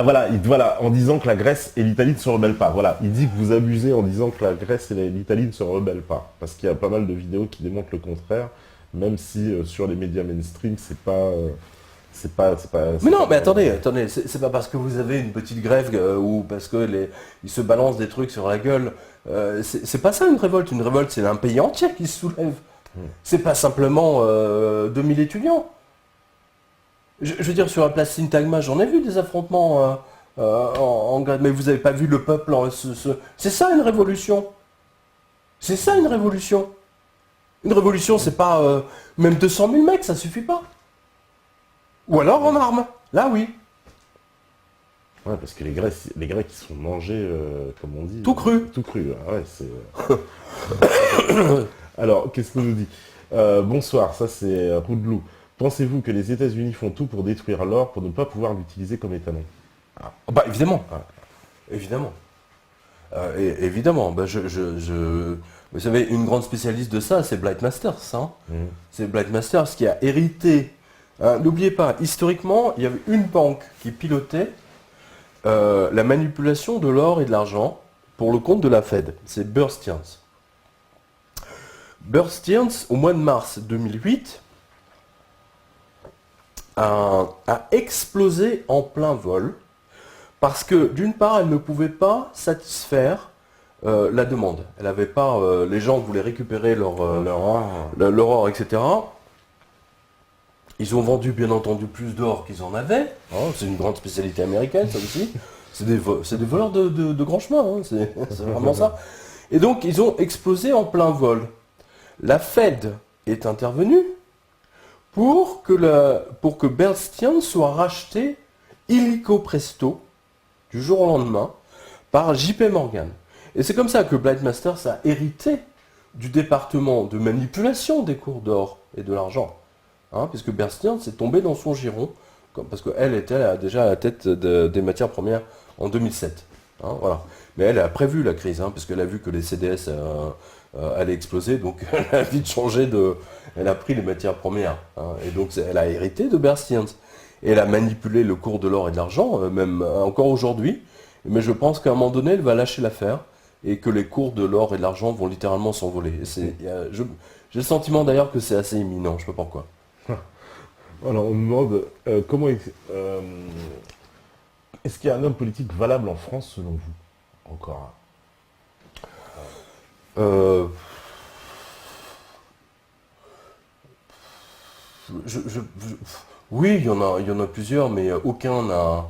voilà, en disant que la Grèce et l'Italie ne se rebellent pas. Voilà, il dit que vous abusez en disant que la Grèce et l'Italie ne se rebellent pas. Parce qu'il y a pas mal de vidéos qui démontrent le contraire, même si sur les médias mainstream, c'est pas... Mais non, mais pas- attendez, c'est pas parce que vous avez une petite grève ou parce que ils se balancent des trucs sur la gueule. C'est pas ça une révolte. Une révolte, c'est un pays entier qui se soulève. C'est pas simplement 2000 étudiants. Je veux dire, sur la place Syntagma, j'en ai vu des affrontements en Grèce, mais vous n'avez pas vu le peuple C'est ça une révolution. C'est ça une révolution. Une révolution, c'est pas même 200 000 mecs, ça suffit pas. Ou alors en armes. Là, oui. Ouais, parce que les Grecs, ils sont mangés, comme on dit... Tout cru. Tout cru, ah ouais, c'est... Alors, qu'est-ce qu'on nous dit bonsoir, ça c'est Roudlou. Pensez-vous que les États-Unis font tout pour détruire l'or pour ne pas pouvoir l'utiliser comme étalon? Bah évidemment. Ah. Évidemment. Évidemment. Bah, vous savez, une grande spécialiste de ça, c'est Blight Masters. Hein. C'est Blight Masters qui a hérité. N'oubliez pas, historiquement, il y avait une banque qui pilotait la manipulation de l'or et de l'argent pour le compte de la Fed. C'est Bear Stearns. Bear Stearns, au mois de mars 2008, a explosé en plein vol parce que d'une part elle ne pouvait pas satisfaire la demande. Elle avait pas, les gens voulaient récupérer leur or, etc. Ils ont vendu bien entendu plus d'or qu'ils en avaient. Hein, c'est une grande spécialité américaine ça aussi. C'est des voleurs de grand chemin, hein, c'est vraiment ça. Et donc ils ont explosé en plein vol. La Fed est intervenue pour que Bear Stearns soit racheté illico presto, du jour au lendemain, par JP Morgan. Et c'est comme ça que Blight Masters a hérité du département de manipulation des cours d'or et de l'argent. Hein, puisque Bear Stearns est tombé dans son giron, parce qu'elle était déjà à la tête des matières premières en 2007. Hein, voilà. Mais elle a prévu la crise, hein, parce qu'elle a vu que les CDS allaient exploser, donc elle a vite changé elle a pris les matières premières. Hein, et donc elle a hérité de Bear Stearns. Et elle a manipulé le cours de l'or et de l'argent, même encore aujourd'hui. Mais je pense qu'à un moment donné, elle va lâcher l'affaire et que les cours de l'or et de l'argent vont littéralement s'envoler. J'ai le sentiment d'ailleurs que c'est assez imminent, je ne sais pas pourquoi. Alors on nous demande comment est-ce qu'il y a un homme politique valable en France selon vous? Encore. Oui, il y en a plusieurs, mais aucun n'a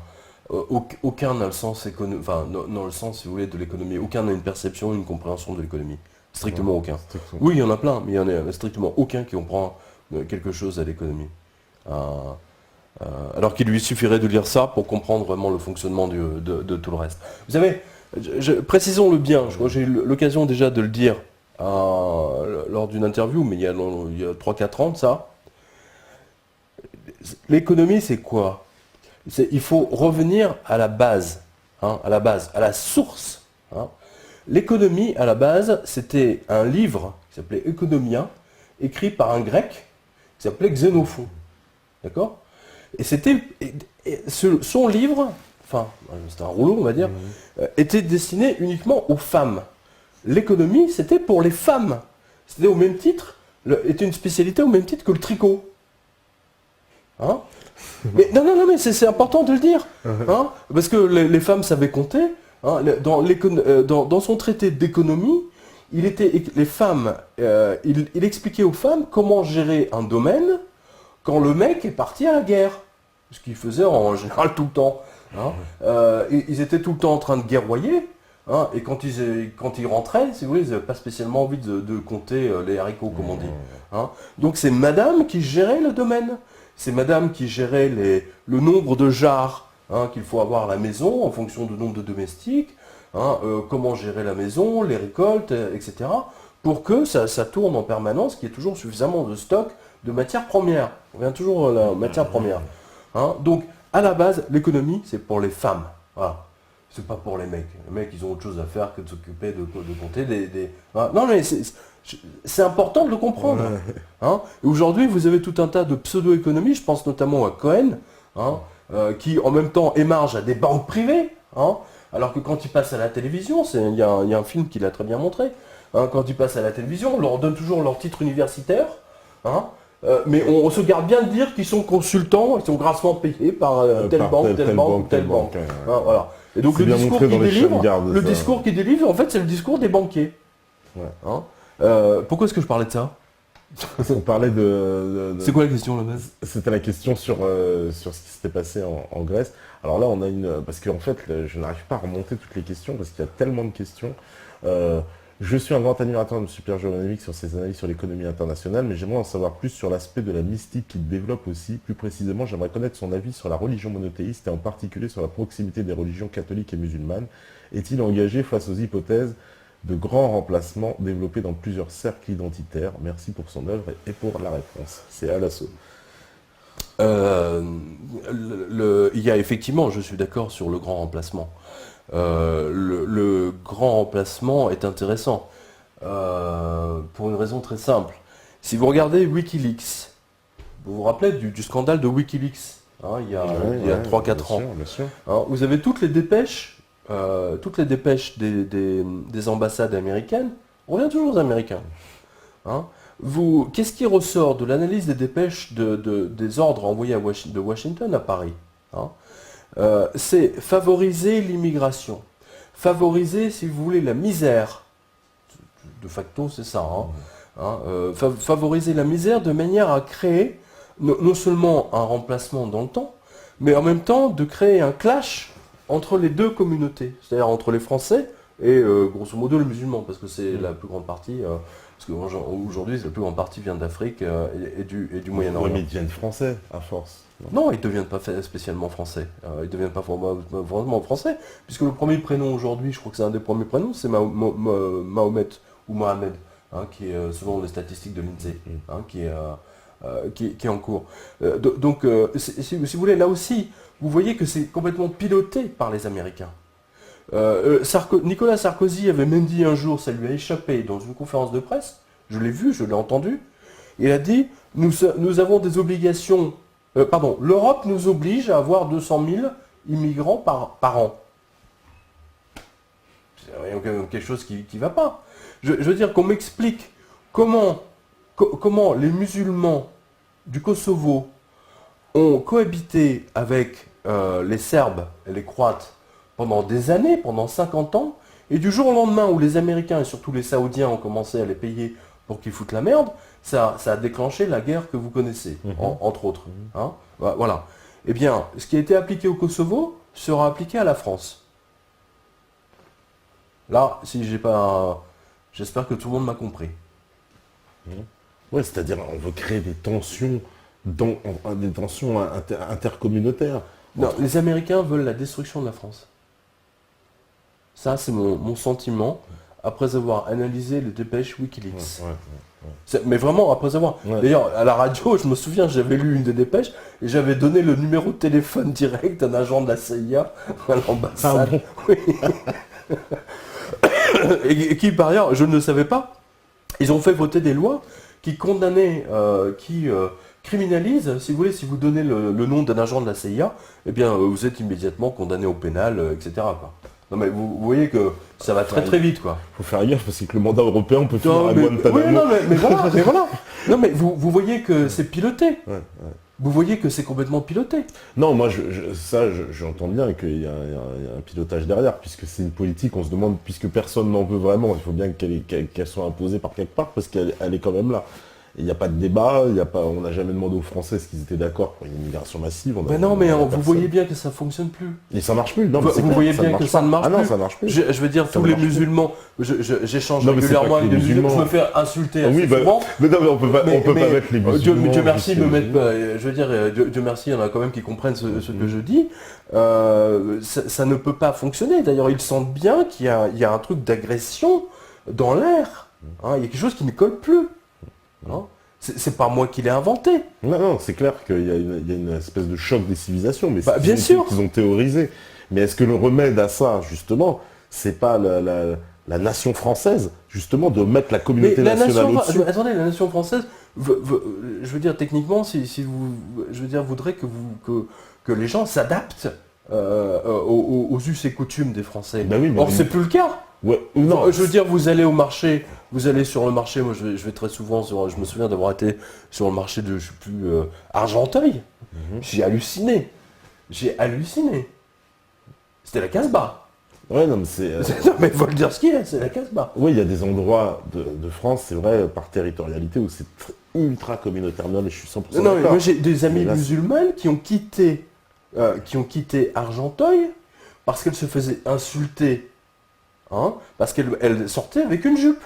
le sens économique, enfin, dans le sens, si vous voulez, de l'économie. Aucun n'a une perception, une compréhension de l'économie. Strictement aucun. Oui, il y en a plein, mais il y en a strictement aucun qui comprend quelque chose à l'économie. Alors qu'il lui suffirait de lire ça pour comprendre vraiment le fonctionnement de tout le reste. Vous savez, précisons-le bien, je crois que j'ai eu l'occasion déjà de le dire lors d'une interview, mais il y a 3-4 ans de ça. L'économie, c'est quoi? Il faut revenir à la base, hein, à la source. Hein. L'économie, à la base, c'était un livre qui s'appelait Economia, écrit par un grec qui s'appelait Xénophon. D'accord? Et son livre, enfin, c'était un rouleau, on va dire, était destiné uniquement aux femmes. L'économie, c'était pour les femmes. C'était au même titre, était une spécialité au même titre que le tricot. Hein? Mais non, mais c'est important de le dire, hein, parce que les femmes savaient compter. Hein, dans son traité d'économie, il expliquait aux femmes comment gérer un domaine quand le mec est parti à la guerre, ce qu'il faisait en général tout le temps. Hein. Ils étaient tout le temps en train de guerroyer, hein, et quand ils rentraient, si vous voulez, ils n'avaient pas spécialement envie de compter les haricots, comme on dit. Hein. Donc c'est madame qui gérait le domaine. C'est madame qui gérait le nombre de jarres, hein, qu'il faut avoir à la maison en fonction du nombre de domestiques, hein, comment gérer la maison, les récoltes, etc. pour que ça tourne en permanence, qu'il y ait toujours suffisamment de stock de matières premières. On revient toujours à la matière première. Hein. Donc, à la base, l'économie, c'est pour les femmes. Voilà. C'est pas pour les mecs. Les mecs, ils ont autre chose à faire que de s'occuper de compter des... Voilà. Non, mais c'est important de le comprendre. Hein. Et aujourd'hui, vous avez tout un tas de pseudo-économies, je pense notamment à Cohen, hein, qui en même temps émargent à des banques privées, hein, alors que quand ils passent à la télévision, il y a un film qui l'a très bien montré, hein, quand ils passent à la télévision, on leur donne toujours leur titre universitaire, hein, mais on se garde bien de dire qu'ils sont consultants, ils sont grassement payés par telle banque, telle banque, telle banque. Hein, voilà. Et donc le discours qu'ils délivrent, discours qu'ils délivrent, en fait, c'est le discours des banquiers. Ouais. Hein, pourquoi est-ce que je parlais de ça? On parlait de... C'est quoi la question, la base? C'était la question sur ce qui s'était passé en Grèce. Alors là, on a une... Parce qu'en fait, je n'arrive pas à remonter toutes les questions, parce qu'il y a tellement de questions. Je suis un grand admirateur de M. Pierre Jovanovic sur ses analyses sur l'économie internationale, mais j'aimerais en savoir plus sur l'aspect de la mystique qu'il développe aussi. Plus précisément, j'aimerais connaître son avis sur la religion monothéiste, et en particulier sur la proximité des religions catholiques et musulmanes. Est-il engagé face aux hypothèses de grands remplacements développés dans plusieurs cercles identitaires? Merci pour son œuvre et pour la réponse. C'est à l'assaut. Il y a effectivement, je suis d'accord sur le grand remplacement. Le grand remplacement est intéressant pour une raison très simple. Si vous regardez Wikileaks, vous vous rappelez du scandale de Wikileaks, hein, il y a 3-4 ans. Bien sûr. Hein, vous avez toutes les dépêches des ambassades américaines. On revient toujours aux Américains. Hein. Qu'est-ce qui ressort de l'analyse des dépêches des ordres envoyés de Washington à Paris, hein? C'est favoriser l'immigration, favoriser, si vous voulez, la misère. De facto, c'est ça. Hein, favoriser la misère de manière à créer non seulement un remplacement dans le temps, mais en même temps de créer un clash entre les deux communautés, c'est-à-dire entre les Français et grosso modo les musulmans, parce que c'est la plus grande partie, parce qu'aujourd'hui la plus grande partie vient d'Afrique et du Moyen-Orient. Oui, mais ils deviennent français à force. Non, ils ne deviennent pas spécialement français. Ils ne deviennent pas vraiment français, puisque le premier prénom aujourd'hui, je crois que c'est un des premiers prénoms, c'est Mahomet ou Mohamed, hein, qui est selon les statistiques de l'INSEE, hein, qui est en cours. Donc, si vous voulez, là aussi, vous voyez que c'est complètement piloté par les Américains. Nicolas Sarkozy avait même dit un jour, ça lui a échappé dans une conférence de presse, je l'ai vu, je l'ai entendu, il a dit, nous avons des obligations, l'Europe nous oblige à avoir 200 000 immigrants par an. C'est quelque chose qui ne va pas. Je veux dire qu'on m'explique comment les musulmans du Kosovo ont cohabité avec les Serbes et les Croates pendant des années, pendant 50 ans, et du jour au lendemain où les Américains et surtout les Saoudiens ont commencé à les payer pour qu'ils foutent la merde, ça a déclenché la guerre que vous connaissez, entre autres. Hein, voilà. Eh bien, ce qui a été appliqué au Kosovo sera appliqué à la France. Là, j'espère que tout le monde m'a compris. Ouais, c'est-à-dire on veut créer des tensions, intercommunautaires. Non, les Américains veulent la destruction de la France. Ça, c'est mon sentiment après avoir analysé les dépêches Wikileaks. Mais vraiment, après avoir... Ouais. D'ailleurs, à la radio, je me souviens, j'avais lu une des dépêches et j'avais donné le numéro de téléphone direct d'un agent de la CIA à l'ambassade. Ah bon Oui. Et qui, par ailleurs, je ne le savais pas, ils ont fait voter des lois qui condamnaient, criminalisent, si vous voulez, si vous donnez le nom d'un agent de la CIA, eh bien, vous êtes immédiatement condamné au pénal, etc. quoi. Non mais vous voyez que ça va très très vite, quoi. Faut faire gaffe parce que le mandat européen peut finir à Guantanamo. Oui, non, mais voilà. Non mais vous voyez que c'est piloté. Ouais. Vous voyez que c'est complètement piloté. Non, moi, j'entends bien qu'il y a un pilotage derrière, puisque c'est une politique, on se demande, puisque personne n'en veut vraiment, il faut bien qu'elle soit imposée par quelque part, parce qu'elle est quand même là. Il n'y a pas de débat, on n'a jamais demandé aux Français s'ils étaient d'accord pour une immigration massive. Mais non, mais vous voyez bien que ça ne fonctionne plus. Et ça marche plus. Non, mais vous voyez bien que ça ne marche plus. Ah non, ça marche plus. Je veux dire, tous les musulmans, j'échange régulièrement avec des musulmans, je me fais insulter assez souvent. Mais non, mais on peut pas mettre les musulmans. Dieu merci, je veux dire, Dieu merci, il y en a quand même qui comprennent ce que je dis. Ça ne peut pas fonctionner. D'ailleurs, ils sentent bien qu'il y a un truc d'agression dans l'air. Hein, il y a quelque chose qui ne colle plus. Hein, c'est pas moi qui l'ai inventé. Non, c'est clair qu'il y a une espèce de choc des civilisations, mais c'est bien sûr qu'ils ont théorisé. Mais est-ce que le remède à ça, justement, c'est pas la nation française, justement, de mettre la communauté nationale au-dessus? Attendez, la nation française, je veux dire, techniquement, si vous, je veux dire, voudrait que les gens s'adaptent aux us et coutumes des Français. Bah oui, mais Or, c'est plus le cas. Ouais, non, Je veux dire, vous allez au marché, vous allez sur le marché, moi je vais très souvent, je me souviens d'avoir été sur le marché de, je sais plus, Argenteuil. J'ai halluciné. J'ai halluciné. C'était la Casbah. Ouais, non, mais c'est... Non, mais faut le dire ce qu'il est, c'est la Casbah. Oui, il y a des endroits de France, c'est vrai, par territorialité, où c'est ultra communautaire. Non, mais je suis 100% Non, mais d'accord. moi j'ai des amis Mais là, musulmanes qui ont quitté Argenteuil parce qu'elles se faisaient insulter. Hein, parce qu'elles sortaient avec une jupe.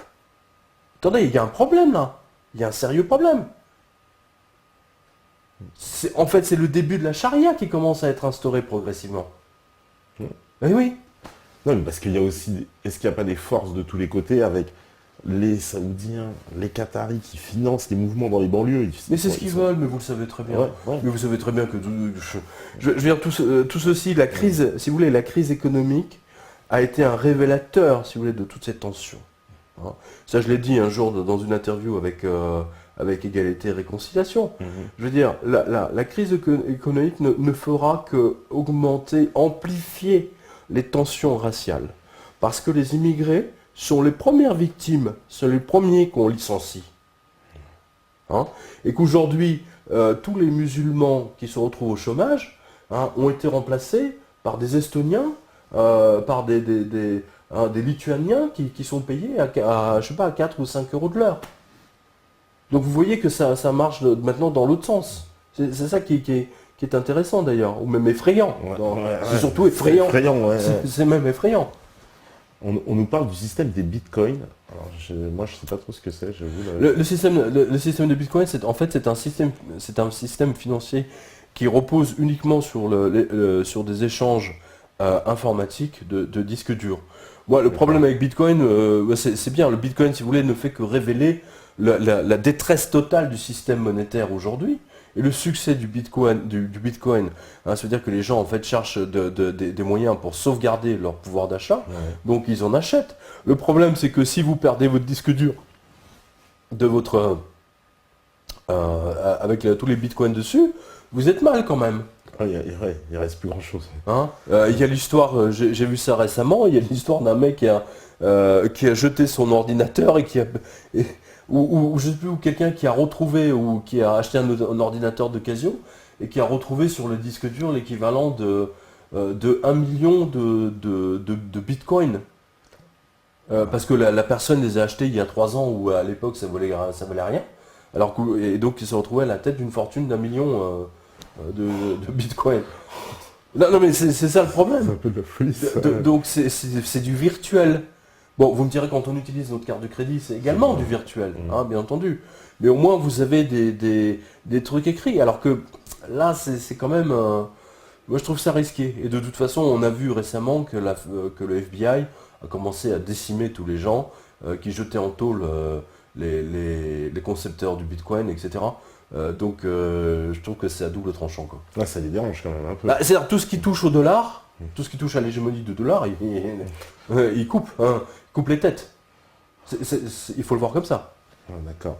Attendez, il y a un problème là. Il y a un sérieux problème. En fait, c'est le début de la charia qui commence à être instauré progressivement. Mm. Eh oui. Non, mais parce qu'il y a aussi... Est-ce qu'il n'y a pas des forces de tous les côtés avec les Saoudiens, les Qataris qui financent les mouvements dans les banlieues? Mais c'est ce qu'ils veulent, mais vous le savez très bien. Ouais, ouais. Mais vous savez très bien que je veux dire, tout ceci, la crise, si vous voulez, la crise économique a été un révélateur, si vous voulez, de toute cette tension. Hein. Ça, je l'ai dit un jour dans une interview avec Égalité et Réconciliation. Je veux dire, la crise économique ne fera que augmenter, amplifier les tensions raciales. Parce que les immigrés sont les premières victimes, sont les premiers qu'on licencie. Hein, et qu'aujourd'hui, tous les musulmans qui se retrouvent au chômage ont été remplacés par des Estoniens, par des Lituaniens qui sont payés je sais pas, à 4 ou 5 euros de l'heure. Donc vous voyez que ça marche maintenant dans l'autre sens. C'est ça qui est intéressant d'ailleurs, ou même effrayant. C'est surtout effrayant. C'est même effrayant. On nous parle du système des bitcoins. Alors, moi, je sais pas trop ce que c'est, j'avoue. Le système de Bitcoin, c'est un système financier qui repose uniquement sur des échanges informatiques de disques durs. Moi, le problème avec Bitcoin, c'est bien. Le Bitcoin, si vous voulez, ne fait que révéler la détresse totale du système monétaire aujourd'hui. Et le succès du Bitcoin, c'est-à-dire que les gens en fait cherchent des moyens pour sauvegarder leur pouvoir d'achat, donc ils en achètent. Le problème, c'est que si vous perdez votre disque dur de votre avec tous les Bitcoins dessus, vous êtes mal quand même. Il reste plus grand chose. Il y a l'histoire, j'ai vu ça récemment, il y a l'histoire d'un mec qui a jeté son ordinateur et ou je sais plus, ou quelqu'un qui a retrouvé ou qui a acheté un ordinateur d'occasion et qui a retrouvé sur le disque dur l'équivalent de 1 million de bitcoins. Parce que la personne les a achetés il y a 3 ans où à l'époque ça valait rien. Et donc il se retrouvait à la tête d'une fortune d'1 million de bitcoins. Non mais c'est ça le problème. C'est un peu de la folie. Donc c'est du virtuel. Bon, vous me direz, quand on utilise notre carte de crédit, c'est également du virtuel, bien entendu. Mais au moins, vous avez des trucs écrits. Alors que là, c'est quand même... moi, je trouve ça risqué. Et de toute façon, on a vu récemment que le FBI a commencé à décimer tous les gens qui jetaient en tôle les concepteurs du Bitcoin, etc. Donc, je trouve que c'est à double tranchant, quoi. Là, ça les dérange quand même un peu. C'est-à-dire, tout ce qui touche au dollar, tout ce qui touche à l'hégémonie du dollar, il coupe. Coupe les têtes. Il faut le voir comme ça. D'accord.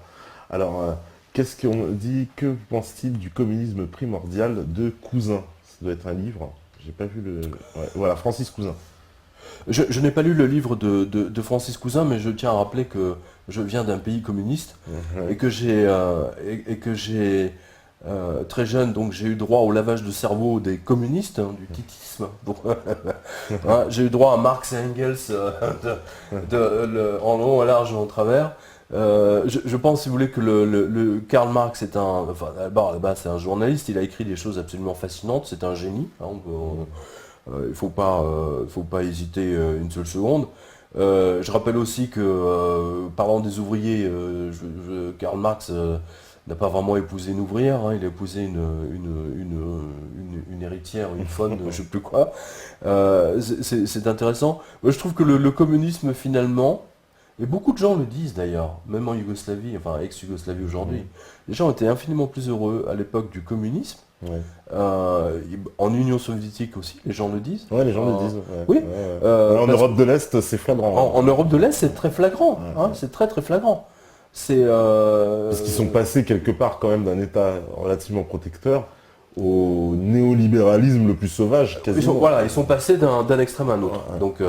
Alors, qu'est-ce qu'on dit? Que pense-t-il du communisme primordial de Cousin? Ça doit être un livre. J'ai pas vu le... Ouais, voilà, Francis Cousin. Je n'ai pas lu le livre de Francis Cousin, mais je tiens à rappeler que je viens d'un pays communiste et que j'ai très jeune, donc j'ai eu droit au lavage de cerveau des communistes, du titisme. J'ai eu droit à Marx et Engels en long, en large et en travers. Je pense, si vous voulez, que le Karl Marx est là-bas, c'est un journaliste. Il a écrit des choses absolument fascinantes. C'est un génie. Il faut pas hésiter une seule seconde. Je rappelle aussi que, parlant des ouvriers, Karl Marx n'a pas vraiment épousé une ouvrière, il a épousé une héritière, une faune, je ne sais plus quoi. C'est intéressant. Moi, je trouve que le communisme, finalement, et beaucoup de gens le disent d'ailleurs, même en Yougoslavie, enfin ex-Yougoslavie aujourd'hui, les gens étaient infiniment plus heureux à l'époque du communisme. En Union soviétique aussi, les gens le disent. Ouais, les gens le disent. Oui. En Europe de l'Est, c'est flagrant. En Europe de l'Est, c'est très flagrant. C'est très très flagrant. C'est... Parce qu'ils sont passés quelque part quand même d'un État relativement protecteur au néolibéralisme le plus sauvage, quasiment. Ils sont passés d'un extrême à un autre. Donc,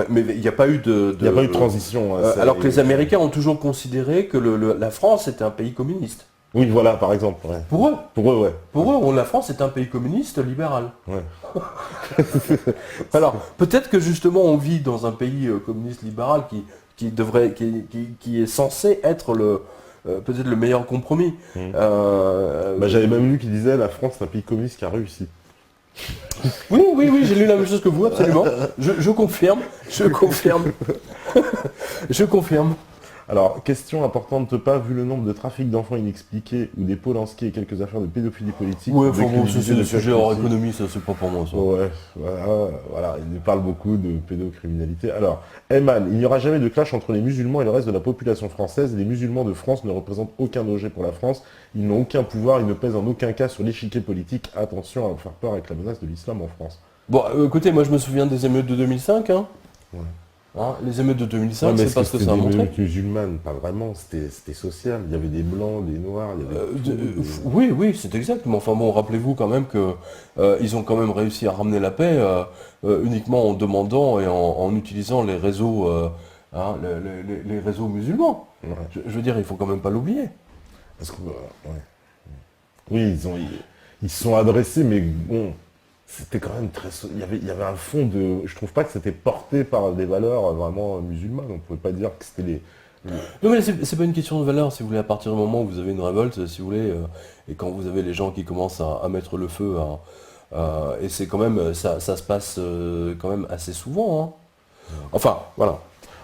mais il n'y a pas eu de... Il n'y a pas eu de transition. Alors que les Américains ont toujours considéré que la France était un pays communiste. Oui, voilà, par exemple. Ouais. Pour eux. Ouais. Pour eux, la France est un pays communiste libéral. Ouais. Alors, peut-être que justement on vit dans un pays communiste libéral qui est censé être peut-être le meilleur compromis. J'avais même lu qu'il disait la France est un pays communiste qui a réussi. Oui, j'ai lu la même chose que vous, absolument. Je confirme. Je confirme. Alors, question importante, pas vu le nombre de trafics d'enfants inexpliqués ou des Polanski et quelques affaires de pédophilie politique. Ouais, c'est des sujets hors économie, ça c'est pas pour moi ça. Ouais, voilà, il nous parle beaucoup de pédocriminalité. Alors, Eman, il n'y aura jamais de clash entre les musulmans et le reste de la population française. Les musulmans de France ne représentent aucun danger pour la France. Ils n'ont aucun pouvoir, ils ne pèsent en aucun cas sur l'échiquier politique. Attention à leur faire peur avec la menace de l'islam en France. Bon, écoutez, moi je me souviens des émeutes de 2005, hein. Ouais. Les émeutes de 2005, c'est pas ce que ça a montré. C'était des émeutes musulmanes, pas vraiment, c'était social. Il y avait des blancs, des noirs, il y avait... Oui, c'est exact. Mais enfin bon, rappelez-vous quand même que ils ont quand même réussi à ramener la paix uniquement en demandant et en utilisant les réseaux, les réseaux musulmans. Ouais. Je veux dire, il faut quand même pas l'oublier. Parce que, oui, ils se sont adressés, mais bon... C'était quand même très... Il y avait un fond de... Je trouve pas que c'était porté par des valeurs vraiment musulmanes. On pouvait pas dire que c'était les... Non mais c'est pas une question de valeur, si vous voulez, à partir du moment où vous avez une révolte, si vous voulez, et quand vous avez les gens qui commencent à mettre le feu, et c'est quand même... Ça se passe quand même assez souvent. Hein. Enfin, voilà.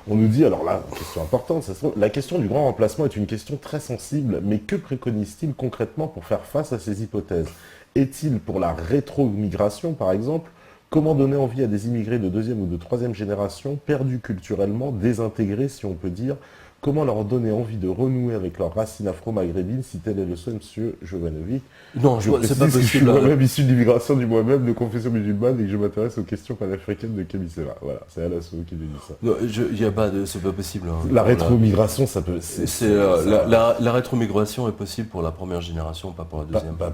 On nous dit, alors là, question importante, la question du grand remplacement est une question très sensible, mais que préconise-t-il concrètement pour faire face à ces hypothèses ? Est-il pour la rétro-migration, par exemple? Comment donner envie à des immigrés de deuxième ou de troisième génération, perdus culturellement, désintégrés, si on peut dire? Comment leur donner envie de renouer avec leurs racines afro-maghrébines, si tel est le souhait, monsieur Jovanovic? Non, c'est pas possible. Je suis moi-même issu de l'immigration du moi-même de confession musulmane et que je m'intéresse aux questions panafricaines de Kémy Séba. Voilà, c'est Alasso qui me dit ça. Non, c'est pas possible. Hein. La rétro-migration, ça peut... La rétro-migration est possible pour la première génération, pas pour la deuxième. Pas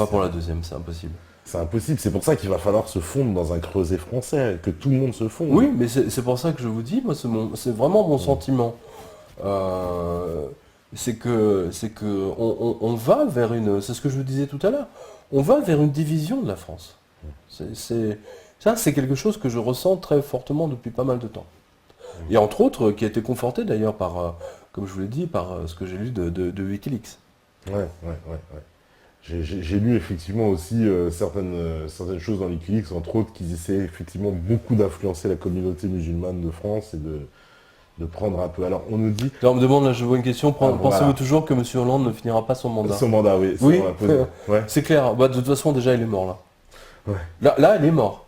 pour la deuxième, c'est impossible. C'est impossible, c'est pour ça qu'il va falloir se fondre dans un creuset français, que tout le monde se fonde. Oui, mais c'est pour ça que je vous dis, moi c'est vraiment mon sentiment. C'est que on va vers une... C'est ce que je vous disais tout à l'heure. On va vers une division de la France. Ça, c'est quelque chose que je ressens très fortement depuis pas mal de temps. Et entre autres, qui a été conforté d'ailleurs par, comme je vous l'ai dit, par ce que j'ai lu de Wikileaks. Ouais. J'ai lu effectivement aussi certaines choses dans Wikileaks, entre autres, qu'ils essaient effectivement beaucoup d'influencer la communauté musulmane de France et de prendre un peu. Alors on nous dit... Alors on me demande, là je vois une question, pensez-vous toujours que M. Hollande ne finira pas son mandat? Son mandat, oui. Oui, c'est clair. De toute façon déjà il est mort là. Ouais. Là il est mort.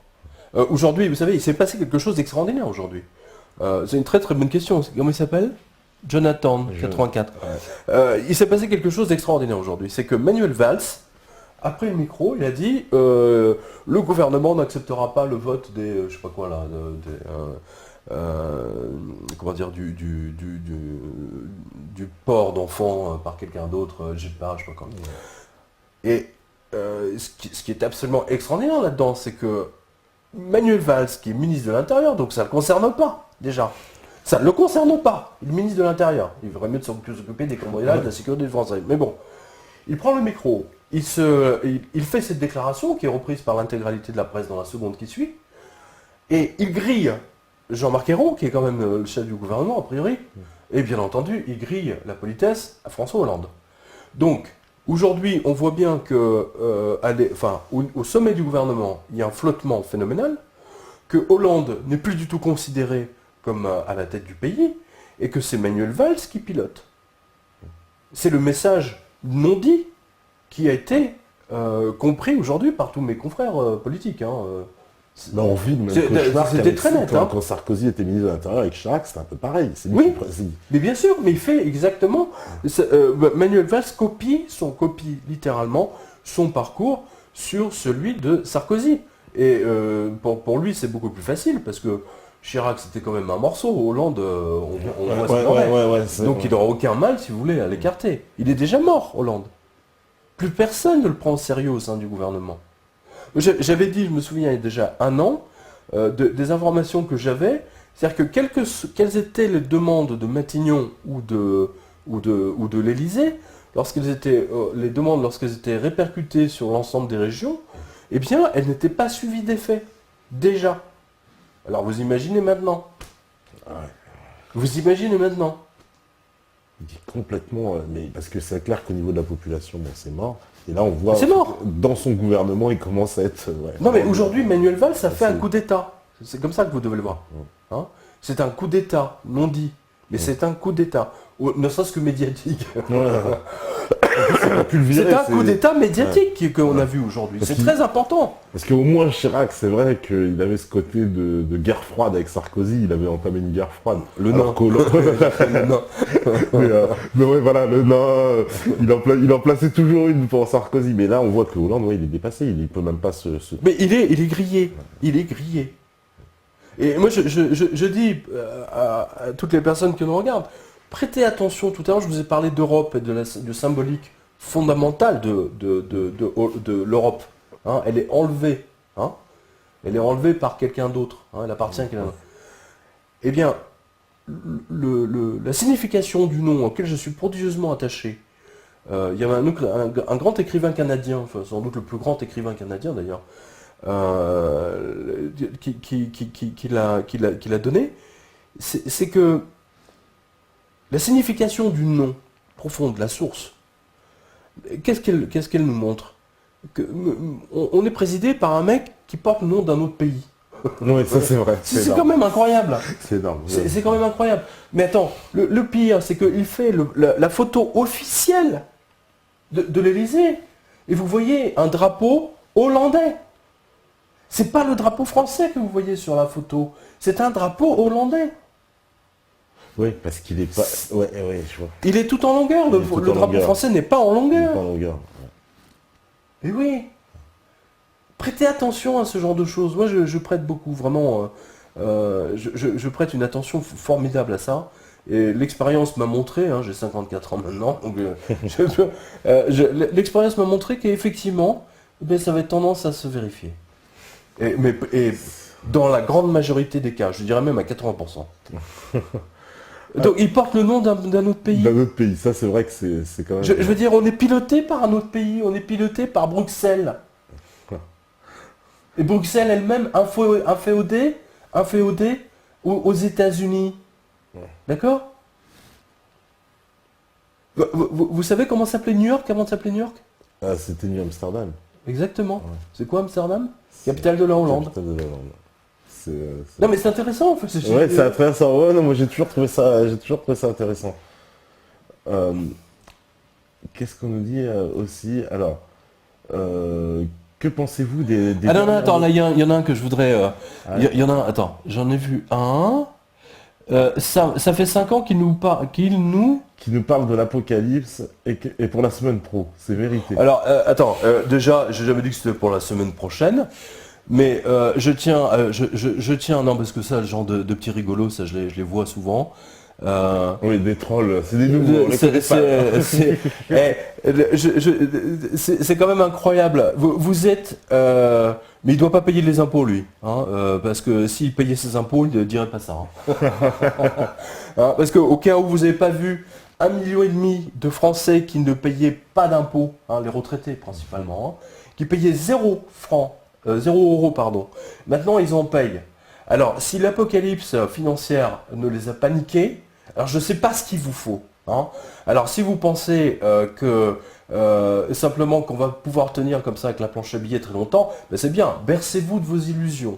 Aujourd'hui, vous savez, il s'est passé quelque chose d'extraordinaire aujourd'hui. C'est une très très bonne question. Comment il s'appelle? Jonathan, 84. Ouais. Il s'est passé quelque chose d'extraordinaire aujourd'hui. C'est que Manuel Valls, après le micro, il a dit le gouvernement n'acceptera pas le vote des... je sais pas quoi là... comment dire, du port d'enfants par quelqu'un d'autre, je sais pas quoi. Et ce qui est absolument extraordinaire là-dedans, c'est que Manuel Valls, qui est ministre de l'Intérieur, donc ça ne le concerne pas, déjà. Ça ne le concerne pas, il est ministre de l'Intérieur. Il vaudrait mieux de s'occuper des cambriolages, de la sécurité des Français. Mais bon, il prend le micro, il fait cette déclaration, qui est reprise par l'intégralité de la presse dans la seconde qui suit, et il grille Jean-Marc Ayrault, qui est quand même le chef du gouvernement, a priori, et bien entendu, il grille la politesse à François Hollande. Donc, aujourd'hui, on voit bien que, au sommet du gouvernement, il y a un flottement phénoménal, que Hollande n'est plus du tout considéré comme à la tête du pays, et que c'est Manuel Valls qui pilote. C'est le message non dit qui a été compris aujourd'hui par tous mes confrères politiques. On vit le même cauchemar c'était très net. Quand Sarkozy était ministre de l'Intérieur avec Chirac, c'était un peu pareil. Oui, mais bien sûr, mais il fait exactement... Manuel Valls copie littéralement son parcours sur celui de Sarkozy. Et pour lui, c'est beaucoup plus facile, parce que Chirac, c'était quand même un morceau. Hollande, on voit ce qu'il en est. Donc il n'aura aucun mal, si vous voulez, à l'écarter. Il est déjà mort, Hollande. Plus personne ne le prend au sérieux au sein du gouvernement. J'avais dit, je me souviens, il y a déjà un an, des informations que j'avais, c'est-à-dire que quelles étaient les demandes de Matignon ou de l'Élysée, les demandes lorsqu'elles étaient répercutées sur l'ensemble des régions, eh bien, elles n'étaient pas suivies d'effet. Déjà. Alors vous imaginez maintenant. Vous imaginez maintenant. Il dit complètement, mais parce que c'est clair qu'au niveau de la population, bon, c'est mort. Et là, on voit dans son gouvernement, il commence à être. Non, mais aujourd'hui, Manuel Valls a fait un coup d'État. C'est comme ça que vous devez le voir. Hein, c'est un coup d'État, non dit, mais c'est un coup d'État. Ne serait-ce que médiatique. C'est un coup d'État médiatique qu'on a vu aujourd'hui. C'est très important. Parce qu'au moins Chirac, c'est vrai qu'il avait ce côté de guerre froide avec Sarkozy. Il avait entamé une guerre froide. Le nain. Mais ouais, voilà, le nain. Il en plaçait toujours une pour Sarkozy. Mais là, on voit que Hollande, il est dépassé. Il peut même pas se... Mais il est grillé. Il est grillé. Et moi, je dis à toutes les personnes qui nous regardent, prêtez attention. Tout à l'heure, je vous ai parlé d'Europe et du symbolique fondamental de l'Europe. Hein, elle est enlevée. Hein, elle est enlevée par quelqu'un d'autre. Hein, elle appartient à quelqu'un d'autre. Eh bien, la signification du nom auquel je suis prodigieusement attaché, il y avait un grand écrivain canadien, enfin, sans doute le plus grand écrivain canadien d'ailleurs, qui l'a donné, c'est que la signification du nom profonde, la source, qu'est-ce qu'elle nous montre? On est présidé par un mec qui porte le nom d'un autre pays. Oui, ça c'est vrai. C'est quand même incroyable. C'est énorme. C'est quand même incroyable. Mais attends, le pire, c'est qu'il fait la photo officielle de l'Élysée. Et vous voyez un drapeau hollandais. C'est pas le drapeau français que vous voyez sur la photo. C'est un drapeau hollandais. Oui, parce qu'il est pas... Ouais, je vois. Il est tout en longueur. Le drapeau français n'est pas en longueur. Il n'est pas en longueur. Ouais. Et oui. Prêtez attention à ce genre de choses. Moi, je prête beaucoup, vraiment. Je prête une attention formidable à ça. Et l'expérience m'a montré, hein, j'ai 54 ans maintenant, donc l'expérience m'a montré qu'effectivement, ça avait tendance à se vérifier. Et dans la grande majorité des cas, je dirais même à 80%. Donc il porte le nom d'un autre pays. D'un autre pays, ça c'est vrai que c'est quand même... Je veux dire, on est piloté par un autre pays, on est piloté par Bruxelles. Et Bruxelles elle-même inféodée aux États-Unis. Ouais. D'accord ? Vous savez comment s'appelait New York avant de s'appeler New York ? C'était New Amsterdam. Exactement. Ouais. C'est quoi Amsterdam ? Capitale de la Hollande. Capitale de la Hollande. Non mais c'est intéressant en fait. Ouais, c'est intéressant. Ouais, non, moi j'ai toujours trouvé ça intéressant. Qu'est-ce qu'on nous dit aussi ? Alors, que pensez-vous des... Ah non, attends, là il y en a un que je voudrais... Il y en a un, attends, j'en ai vu un... ça fait 5 ans qu'il nous parle de l'apocalypse et pour la semaine pro, c'est vérité. Alors, attends, déjà, j'ai jamais dit que c'était pour la semaine prochaine, mais je tiens, non, parce que ça, le genre de petits rigolos, ça, je les vois souvent. Oui, des trolls, c'est des nouveaux. C'est quand même incroyable. Vous êtes... mais il ne doit pas payer les impôts, lui. Hein, parce que s'il payait ses impôts, il ne dirait pas ça. Hein. Hein, parce qu'au cas où vous n'avez pas vu 1,5 million de Français qui ne payaient pas d'impôts, hein, les retraités principalement, hein, qui payaient 0 euros, pardon. Maintenant, ils en payent. Alors, si l'apocalypse financière ne les a paniqués, alors je ne sais pas ce qu'il vous faut. Hein. Alors, si vous pensez que simplement qu'on va pouvoir tenir comme ça avec la planche à billets très longtemps, ben c'est bien, bercez-vous de vos illusions.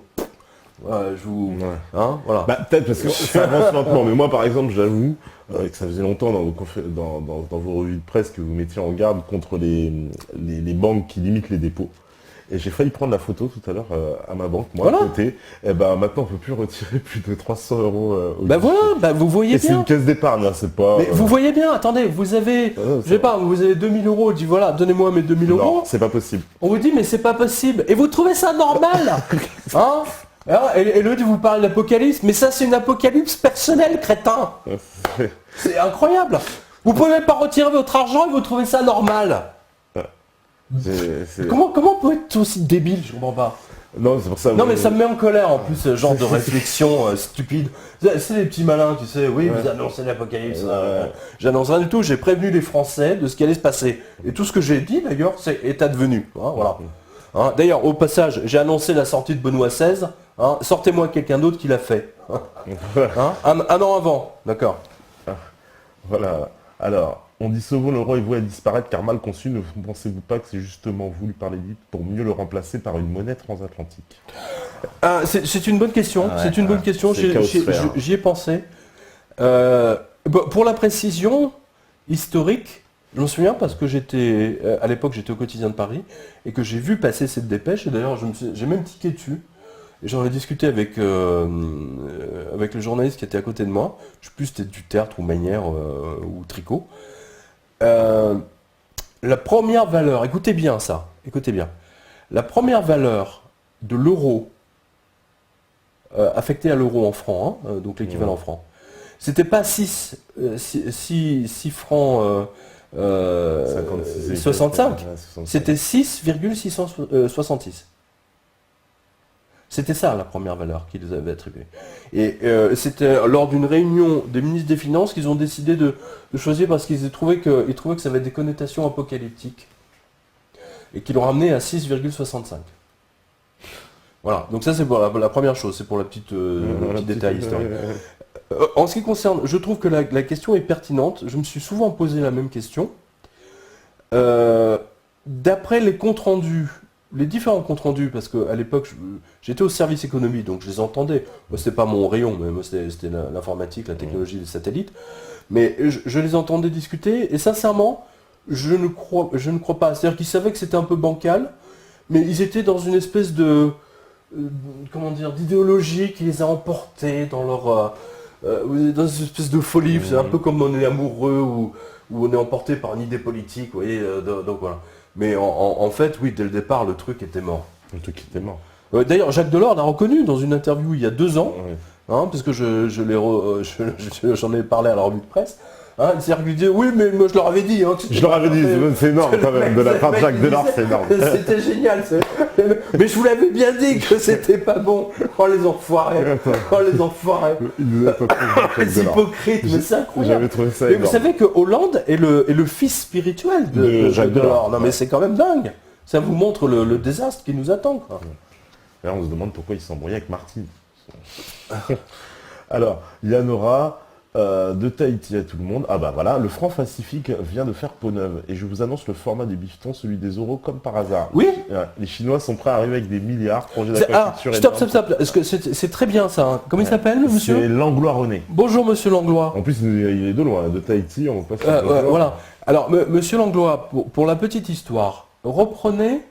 Hein, voilà. Bah, peut-être parce que ça avance lentement, mais moi par exemple j'avoue que ça faisait longtemps dans vos revues de presse que vous mettiez en garde contre les banques qui limitent les dépôts. Et j'ai failli prendre la photo tout à l'heure à ma banque, moi, à côté. Et ben maintenant, on peut plus retirer plus de 300 euros au Bah voilà, bah vous voyez bien. C'est une caisse d'épargne, hein, c'est pas... Mais vous voyez bien, attendez, vous avez, je sais pas, vous avez 2000 euros, on dit voilà, donnez-moi mes 2000 euros. Non, c'est pas possible. On vous dit, mais c'est pas possible. Et vous trouvez ça normal hein? Ah, et l'autre vous parle d'apocalypse, mais ça c'est une apocalypse personnelle, crétin. C'est incroyable. Vous pouvez même pas retirer votre argent et vous trouvez ça normal. Comment on peut être aussi débile, je comprends pas. Non, c'est pour ça. Non mais ça me met en colère en plus, ce genre de réflexion stupide. C'est les petits malins, tu sais, oui, vous annoncez l'apocalypse. J'annonce rien du tout, j'ai prévenu les Français de ce qui allait se passer. Et tout ce que j'ai dit d'ailleurs, est advenu. Hein, voilà. Hein, d'ailleurs, au passage, j'ai annoncé la sortie de Benoît XVI. Hein, sortez-moi quelqu'un d'autre qui l'a fait. Hein, un an avant, d'accord. Voilà. Alors, on dit sauvons l'euro et voué à disparaître car mal conçu, ne pensez-vous pas que c'est justement voulu par l'élite pour mieux le remplacer par une monnaie transatlantique? C'est une bonne question, c'est une bonne question, j'y ai pensé. Pour la précision historique, je me souviens parce que à l'époque j'étais au quotidien de Paris et que j'ai vu passer cette dépêche et d'ailleurs j'ai même tiqué dessus. J'en ai discuté avec le journaliste qui était à côté de moi. Je sais plus si c'était Duterte ou Meunière ou Tricot. La première valeur, écoutez bien ça, écoutez bien. La première valeur de l'euro affectée à l'euro en francs, hein, donc l'équivalent en francs, c'était pas 6 francs 65, c'était 6,666. C'était ça la première valeur qu'ils avaient attribuée. Et c'était lors d'une réunion des ministres des Finances qu'ils ont décidé de choisir parce qu'ils trouvaient que ça avait des connotations apocalyptiques. Et qu'ils l'ont ramené à 6,65. Voilà, donc ça c'est pour la première chose, c'est pour le petit détail historique. En ce qui concerne, je trouve que la question est pertinente, je me suis souvent posé la même question. D'après les comptes rendus, les différents comptes rendus, parce qu'à l'époque, j'étais au service économie, donc je les entendais. Moi, c'était pas mon rayon, mais moi, c'était l'informatique, la technologie, les satellites. Mais je les entendais discuter, et sincèrement, je ne crois pas. C'est-à-dire qu'ils savaient que c'était un peu bancal, mais ils étaient dans une espèce d'idéologie qui les a emportés dans leur... dans une espèce de folie, c'est un peu comme on est amoureux, ou on est emporté par une idée politique, vous voyez, donc voilà. Mais en fait, oui, dès le départ, le truc était mort. Le truc était mort. D'ailleurs, Jacques Delors l'a reconnu dans une interview il y a 2 ans, hein, parce que j'en ai parlé à la revue de presse. Hein, c'est-à-dire qu'il disait, oui, mais moi je leur avais dit. Hein, je leur avais dit, c'est énorme quand même, de la part de Jacques Delors, c'est énorme. C'était génial. Mais je vous l'avais bien dit que c'était pas bon. Oh les enfoirés. Oh les enfoirés. Les hypocrites, mais c'est incroyable. J'avais trouvé ça mais énorme. vous savez que Hollande est le fils spirituel de Jacques Delors. Non mais c'est quand même dingue. Ça vous montre le désastre qui nous attend, quoi. Là, on se demande pourquoi il s'embrouillait avec Martine. Alors, il y en aura de Tahiti à tout le monde. Ah bah voilà, le franc Pacifique vient de faire peau neuve. Et je vous annonce le format des bifetons, celui des euros, comme par hasard. Oui. Les Chinois sont prêts à arriver avec des milliards, projets d'aquaculture. Stop. Est-ce que c'est très bien ça, hein. Comment il s'appelle, le monsieur? C'est Langlois René. Bonjour, monsieur Langlois. En plus, il est de loin, de Tahiti, on passe voilà. Alors, monsieur Langlois, pour la petite histoire, reprenez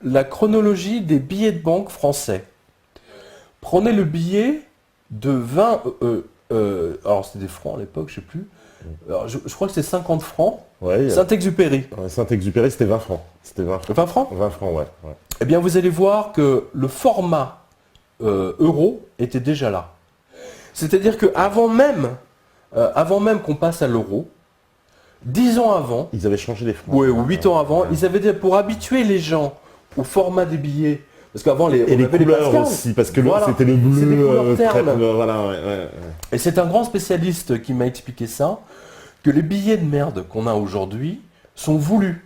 la chronologie des billets de banque français. Prenez le billet de 20... alors c'était des francs à l'époque, je sais plus. Alors, je crois que c'était 50 francs. Ouais, Saint-Exupéry. Saint-Exupéry, c'était 20 francs. C'était 20 francs. 20 francs, ouais. Eh bien, vous allez voir que le format euro était déjà là. C'est-à-dire qu'avant même qu'on passe à l'euro, 10 ans avant... Ils avaient changé les francs. Oui, ou 8 ans avant, ils avaient pour habituer les gens au format des billets. Parce qu'avant, les couleurs aussi, parce que voilà, c'était le bleu. Et c'est un grand spécialiste qui m'a expliqué ça, que les billets de merde qu'on a aujourd'hui sont voulus.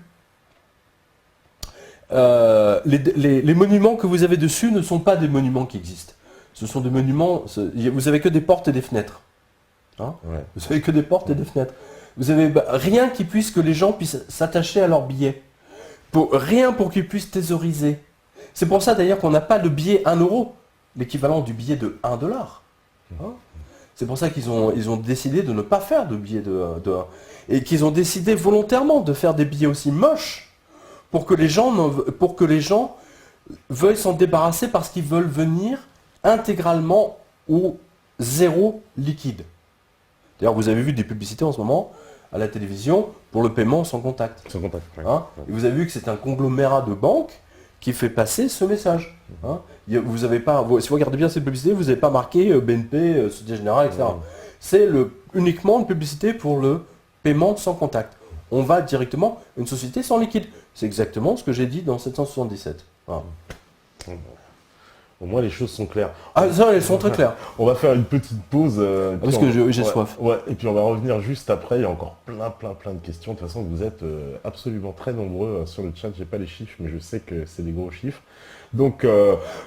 Les monuments que vous avez dessus ne sont pas des monuments qui existent. Ce sont des monuments, vous n'avez que des portes et des fenêtres. Hein, vous n'avez que des portes et des fenêtres. Vous avez rien qui puisse que les gens puissent s'attacher à leurs billets. Rien pour qu'ils puissent thésauriser. C'est pour ça d'ailleurs qu'on n'a pas de billet 1 euro, l'équivalent du billet de 1 dollar. Hein, c'est pour ça qu'ils ont décidé de ne pas faire de billets de 1. Et qu'ils ont décidé volontairement de faire des billets aussi moches pour que les gens veuillent s'en débarrasser parce qu'ils veulent venir intégralement au zéro liquide. D'ailleurs, vous avez vu des publicités en ce moment à la télévision pour le paiement sans contact. Sans contact, hein, et vous avez vu que c'est un conglomérat de banques qui fait passer ce message. Hein. Vous avez pas, si vous regardez bien cette publicité, vous n'avez pas marqué BNP, Société Générale, etc. C'est uniquement une publicité pour le paiement sans contact. On va directement à une société sans liquide. C'est exactement ce que j'ai dit dans 777. Voilà. Au moins les choses sont claires. Ah ça, elles sont très claires. On va faire une petite pause. Parce que j'ai soif. Ouais, et puis on va revenir juste après. Il y a encore plein de questions. De toute façon, vous êtes absolument très nombreux sur le chat. J'ai pas les chiffres, mais je sais que c'est des gros chiffres. Donc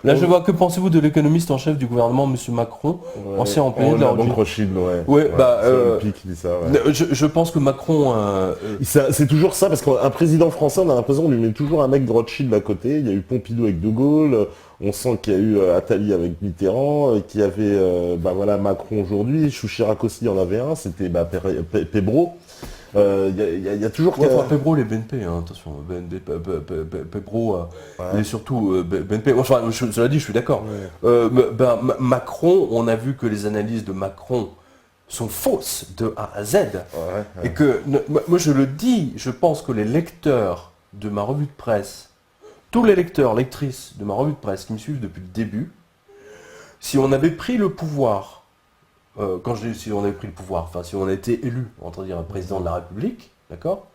là, je vois, que pensez-vous de l'économiste en chef du gouvernement, M. Macron, ancien employé de la Banque Rothschild, qui dit ça. Je pense que Macron... C'est toujours ça, parce qu'un président français, on a l'impression qu'on lui met toujours un mec de Rothschild à côté. Il y a eu Pompidou avec De Gaulle, on sent qu'il y a eu Attali avec Mitterrand, qu'il y avait Macron aujourd'hui, Chirac aussi, il y en avait un, c'était Pébro. Il y a toujours... Pébro, les BNP, hein, attention, Pébro, et surtout BNP. Enfin, cela dit, je suis d'accord. Ouais. Macron, on a vu que les analyses de Macron sont fausses de A à Z. Ouais. Et que, moi je le dis, je pense que les lecteurs de ma revue de presse, tous les lecteurs, lectrices de ma revue de presse qui me suivent depuis le début, si on avait pris le pouvoir, si on avait pris le pouvoir, enfin si on a été élu, entre dire président de la République, d'accord,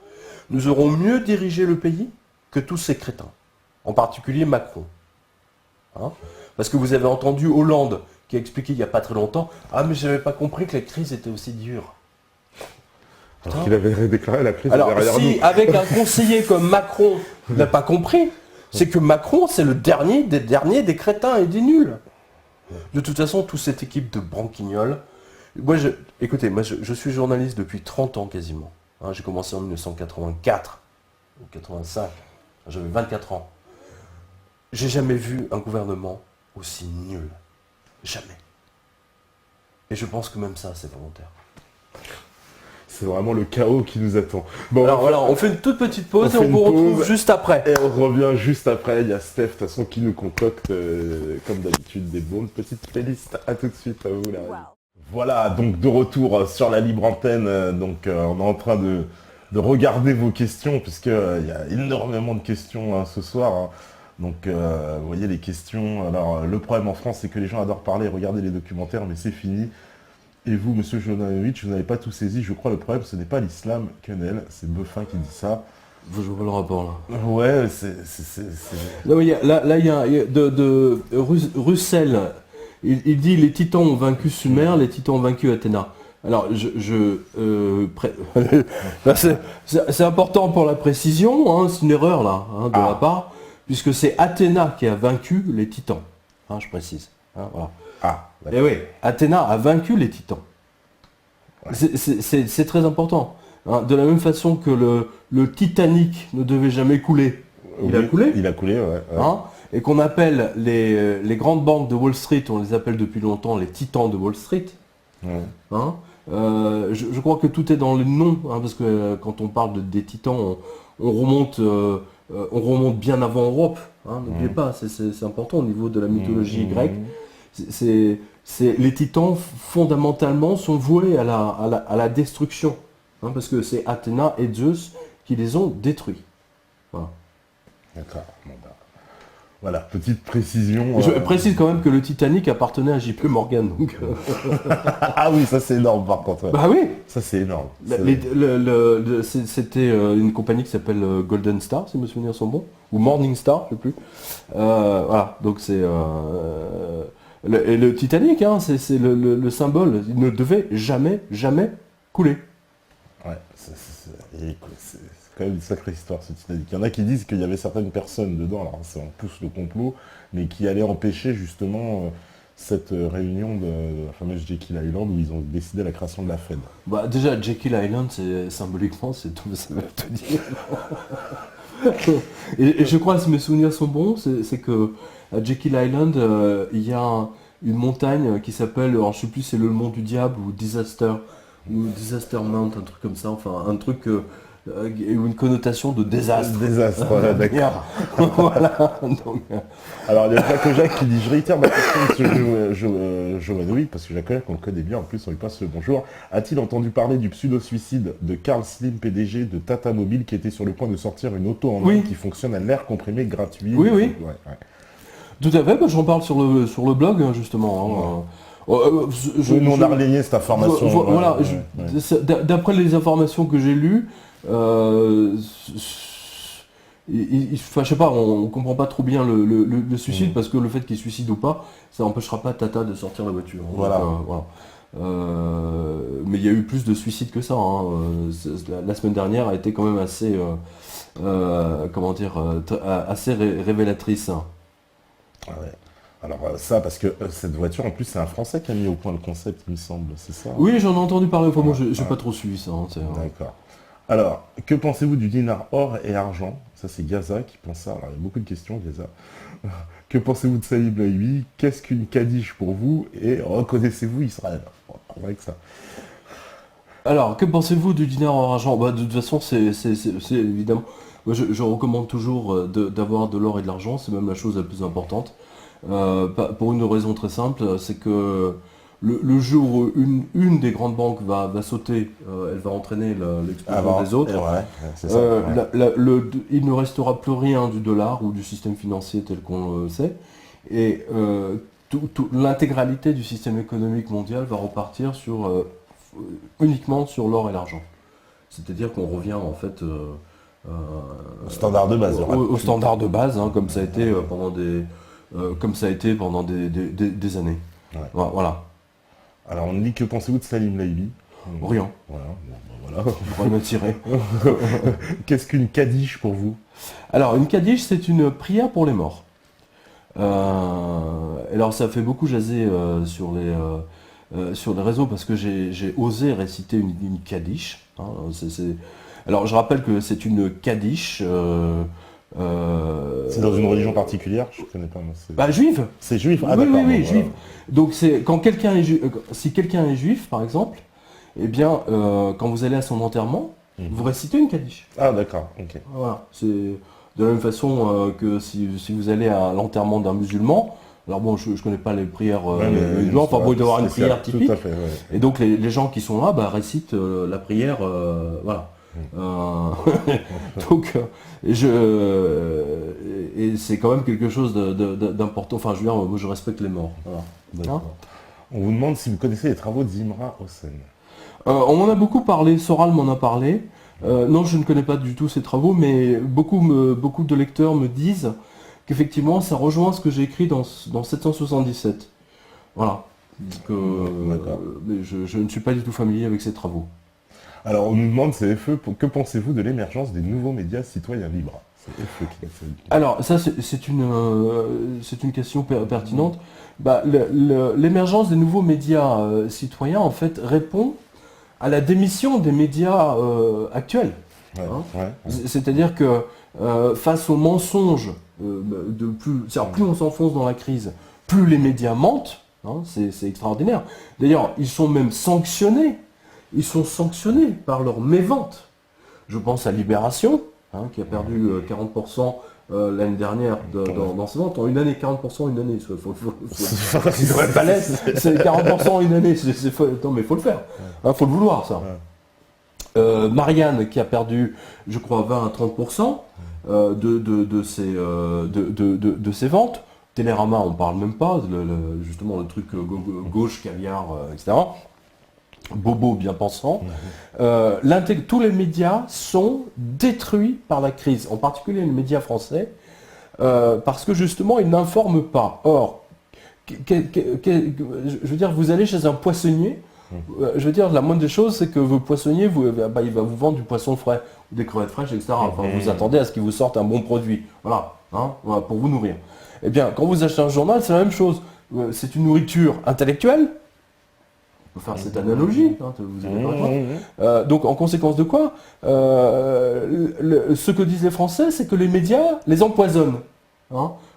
nous aurons mieux dirigé le pays que tous ces crétins, en particulier Macron. Hein, parce que vous avez entendu Hollande qui a expliqué il n'y a pas très longtemps, ah mais je n'avais pas compris que la crise était aussi dure. Alors qu'il avait déclaré la crise derrière nous. Si avec un conseiller comme Macron n'a pas compris, c'est que Macron c'est le dernier des crétins et des nuls. De toute façon, toute cette équipe de branquignoles, écoutez, je suis journaliste depuis 30 ans quasiment. Hein, j'ai commencé en 1984 ou 85. J'avais 24 ans. J'ai jamais vu un gouvernement aussi nul. Jamais. Et je pense que même ça, c'est volontaire. C'est vraiment le chaos qui nous attend. Bon, alors voilà, on fait une toute petite pause et on vous retrouve juste après. Et on revient juste après. Il y a Steph, de toute façon, qui nous concocte, comme d'habitude, des bonnes petites playlists. À tout de suite, à vous là. Wow. Voilà, donc de retour sur la libre antenne. On est en train de regarder vos questions, puisqu'il y a énormément de questions ce soir. Hein. Donc, vous voyez les questions. Alors, le problème en France, c'est que les gens adorent parler et regarder les documentaires, mais c'est fini. Et vous, monsieur Jovanovic, vous n'avez pas tout saisi. Je crois le problème, ce n'est pas l'islam, Quenel. C'est Beuffin qui dit ça. Je vois pas le rapport, là. Ouais, Là, il y a de Russell. Il dit les titans ont vaincu Sumer, les titans ont vaincu Athéna. Alors, c'est important pour la précision, hein, c'est une erreur, là, hein, de ma part, puisque c'est Athéna qui a vaincu les titans. Hein, je précise. Hein, voilà. Et oui, Athéna a vaincu les titans. Ouais. C'est très important. Hein, de la même façon que le Titanic ne devait jamais couler. Il a coulé. Il a coulé, ouais. Hein, et qu'on appelle les grandes banques de Wall Street, on les appelle depuis longtemps les titans de Wall Street. Ouais. Hein, je crois que tout est dans le nom, hein, parce que quand on parle des titans, on remonte bien avant Europe. Hein, n'oubliez pas, c'est important au niveau de la mythologie grecque. Les titans fondamentalement sont voués à la destruction, hein, parce que c'est Athéna et Zeus qui les ont détruits. Voilà. D'accord. Voilà, petite précision. Je précise quand même que le Titanic appartenait à JP Morgan. Donc ah oui, ça c'est énorme par contre. Bah oui. Ça c'est énorme. C'était une compagnie qui s'appelle Golden Star, si mes souvenirs sont bons, ou Morning Star, je sais plus. Voilà, donc c'est le Titanic, hein, c'est le symbole. Il ne devait jamais couler. Ouais, c'est quand même une sacrée histoire ce Titanic. Il y en a qui disent qu'il y avait certaines personnes dedans, alors on pousse le complot, mais qui allaient empêcher justement cette réunion de la fameuse Jekyll Island où ils ont décidé la création de la Fed. Bah déjà Jekyll Island, symboliquement, c'est tout ça veut te dire. et je crois, si mes souvenirs sont bons, c'est que à Jekyll Island, il y a une montagne qui s'appelle, alors je sais plus, c'est le mont du diable ou Disaster Mount, un truc comme ça, enfin un truc une connotation de désastre. Désastre, voilà, d'accord. Voilà. Donc, alors il y a Jacques qui dit, je réitère ma question de Jovanovic, parce que Jacques, qu'on le connaît bien, en plus on lui passe le bonjour. A-t-il entendu parler du pseudo-suicide de Carl Slim, PDG de Tata Mobile, qui était sur le point de sortir une auto en main qui fonctionne à l'air comprimé gratuit? Oui. Tout à fait, bah, j'en parle sur le blog, hein, justement. Hein. Nous, on a relayé cette information. Voilà, d'après les informations que j'ai lues, enfin, je sais pas, on comprend pas trop bien le suicide, parce que le fait qu'il suicide ou pas, ça n'empêchera pas Tata de sortir la voiture. Voilà. Donc, voilà. Mais il y a eu plus de suicides que ça. Hein. La semaine dernière a été quand même assez, assez révélatrice. Ah ouais. Alors ça, parce que cette voiture, en plus, c'est un Français qui a mis au point le concept, il me semble, c'est ça? Oui, j'en ai entendu parler. Enfin, moi, j'ai pas trop suivi ça. Hein, D'accord. Alors, que pensez-vous du dinar or et argent? Ça, c'est Gaza qui pense ça. Alors, il y a beaucoup de questions, Gaza. Que pensez-vous de Salim Laïbi? Qu'est-ce qu'une Kaddish pour vous? Et reconnaissez-vous Israël? On va avec ça. Alors, que pensez-vous du dinar en argent? Bah, de toute façon, c'est évidemment... Moi, je recommande toujours d'avoir de l'or et de l'argent, c'est même la chose la plus importante. Pour une raison très simple, c'est que le jour où une des grandes banques va sauter, elle va entraîner l'explosion des autres. C'est ça, il ne restera plus rien du dollar ou du système financier tel qu'on le sait. Et l'intégralité du système économique mondial va repartir uniquement sur l'or et l'argent. C'est-à-dire qu'on revient en fait au standard de base. Au standard de base, hein, comme ça a été pendant des années. Ouais. Voilà. Alors on dit que pensez-vous de Salim Laïbi? Rien. Voilà. Rien à tirer. Qu'est-ce qu'une Kaddish pour vous? Alors une Kaddish, c'est une prière pour les morts. Alors ça fait beaucoup jaser sur les réseaux parce que j'ai osé réciter une Kaddish. Hein, Alors je rappelle que c'est une Kaddish. C'est dans une religion particulière? Je connais pas. Juive. C'est juif. Ah, oui, d'accord. Oui, juif. Donc c'est quand si quelqu'un est juif, par exemple, eh bien, quand vous allez à son enterrement, vous récitez une Kaddish. Ah d'accord. Ok. Voilà. C'est de la même façon que si vous allez à l'enterrement d'un musulman. Alors bon, je connais pas les prières musulmanes, enfin bon, il doit y avoir une prière typique. Tout à fait, ouais. Et donc les gens qui sont là récitent la prière, voilà. Donc et c'est quand même quelque chose d'important. Enfin, je veux dire, moi je respecte les morts. Voilà. Hein? On vous demande si vous connaissez les travaux d'Imra Hossein. On m'en a beaucoup parlé, Soral m'en a parlé. Non, je ne connais pas du tout ces travaux, mais beaucoup de lecteurs me disent qu'effectivement ça rejoint ce que j'ai écrit dans 777. Voilà. Donc, mais je ne suis pas du tout familier avec ces travaux. Alors on nous demande, c'est FE, que pensez-vous de l'émergence des nouveaux médias citoyens libres? C'est FE qui a fait. Alors ça c'est une question pertinente. L'émergence des nouveaux médias citoyens en fait répond à la démission des médias actuels. Ouais, hein. Ouais. C'est-à-dire que face aux mensonges, plus on s'enfonce dans la crise, plus les médias mentent. Hein, c'est extraordinaire. D'ailleurs, ils sont même sanctionnés. Ils sont sanctionnés par leur mévente. Je pense à Libération, hein, qui a perdu 40% l'année dernière dans ses ventes. En une année, 40% une année. C'est 40% en une année. Non, mais il faut le faire. Il faut le vouloir, ça. Marianne, qui a perdu, je crois, 20 à 30% de ses ventes. Télérama, on ne parle même pas. Justement, le truc gauche, caviar, etc. Bobo bien pensant. Tous les médias sont détruits par la crise, en particulier les médias français, parce que justement ils n'informent pas. Or, je veux dire, vous allez chez un poissonnier, je veux dire, la moindre des choses, c'est que vos poissonniers, il va vous vendre du poisson frais, des crevettes fraîches, etc. Enfin, vous attendez à ce qu'il vous sorte un bon produit, voilà, pour vous nourrir. Eh bien, quand vous achetez un journal, c'est la même chose. C'est une nourriture intellectuelle. On peut faire cette analogie, vous avez donc en conséquence de quoi, ce que disent les Français, c'est que les médias les empoisonnent,